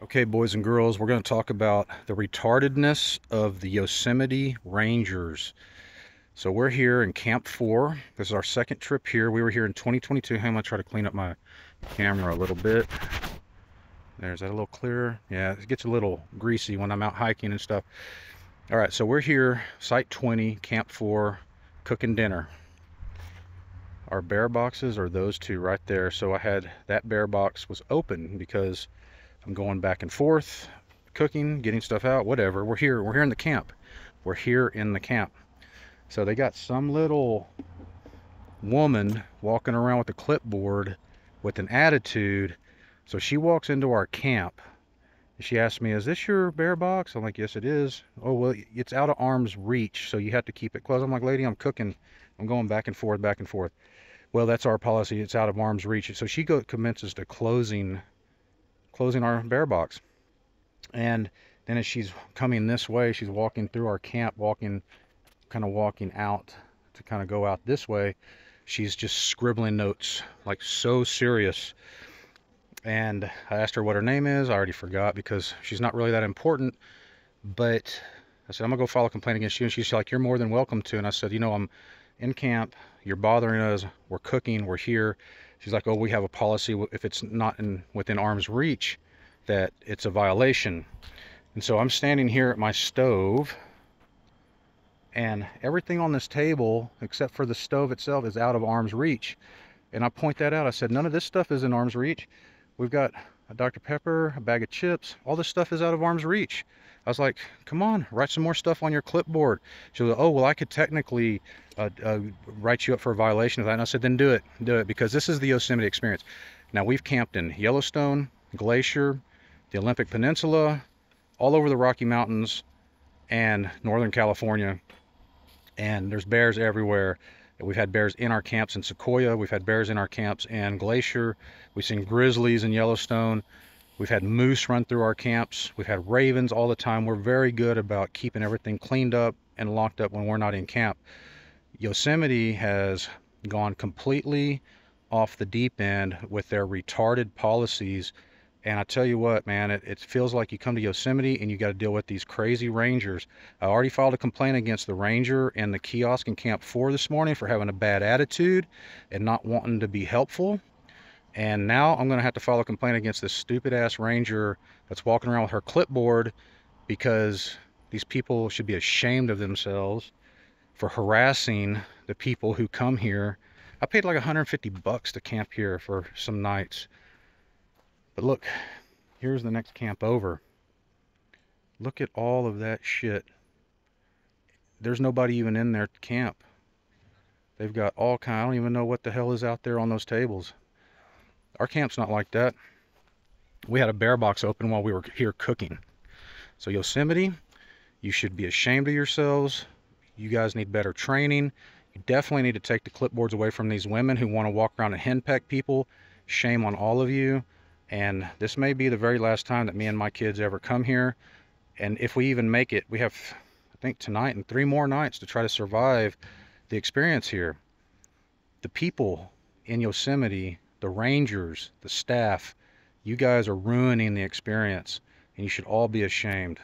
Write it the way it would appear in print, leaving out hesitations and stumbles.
Okay, boys and girls, we're going to talk about the retardedness of the Yosemite Rangers. So we're here in Camp 4. This is our second trip here. We were here in 2022. I'm going to try to clean up my camera a little bit. There's that a little clearer. Yeah, it gets a little greasy when I'm out hiking and stuff. All right, so we're here, Site 20, Camp 4, cooking dinner. Our bear boxes are those two right there. So I had that bear box was open because I'm going back and forth, cooking, getting stuff out, whatever. We're here in the camp. We're here in the camp. So they got some little woman walking around with a clipboard with an attitude. So she walks into our camp. She asked me, "Is this your bear box?" I'm like, "Yes, it is." "Oh, well, it's out of arm's reach, so you have to keep it close." I'm like, "Lady, I'm cooking. I'm going back and forth, back and forth." "Well, that's our policy. It's out of arm's reach." So she commences to closing our bear box. And then as she's coming this way, she's walking through our camp, kind of walking out to kind of go out this way. She's just scribbling notes, like so serious. And I asked her what her name is. I already forgot because she's not really that important. But I said, "I'm going to go file a complaint against you." And she's like, "You're more than welcome to." And I said, "I'm in camp. You're bothering us. We're cooking. We're here." She's like, "Oh, we have a policy. If it's not within arm's reach, that it's a violation." And so I'm standing here at my stove, and everything on this table, except for the stove itself, is out of arm's reach. And I point that out. I said, "None of this stuff is in arm's reach. We've got a Dr. Pepper, a bag of chips. All this stuff is out of arm's reach." I was like, "Come on, write some more stuff on your clipboard." She was like, "Oh, well, I could technically write you up for a violation of that." And I said, "Then do it, because this is the Yosemite experience." Now, we've camped in Yellowstone, Glacier, the Olympic Peninsula, all over the Rocky Mountains and Northern California, and there's bears everywhere. We've had bears in our camps in Sequoia. We've had bears in our camps in Glacier. We've seen grizzlies in Yellowstone. We've had moose run through our camps. We've had ravens all the time. We're very good about keeping everything cleaned up and locked up when we're not in camp. Yosemite has gone completely off the deep end with their retarded policies. And I tell you what, man, it feels like you come to Yosemite and you got to deal with these crazy rangers. I already filed a complaint against the ranger in the kiosk in Camp 4 this morning for having a bad attitude and not wanting to be helpful. And now I'm going to have to file a complaint against this stupid ass ranger that's walking around with her clipboard, because these people should be ashamed of themselves for harassing the people who come here. I paid like $150 to camp here for some nights. But look, here's the next camp over. Look at all of that shit. There's nobody even in their camp. They've got all kind. I don't even know what the hell is out there on those tables. Our camp's not like that. We had a bear box open while we were here cooking. So Yosemite, you should be ashamed of yourselves. You guys need better training. You definitely need to take the clipboards away from these women who want to walk around and henpeck people. Shame on all of you. And this may be the very last time that me and my kids ever come here. And if we even make it, we have, I think, tonight and 3 more nights to try to survive the experience here. The people in Yosemite, the rangers, the staff, you guys are ruining the experience, and you should all be ashamed.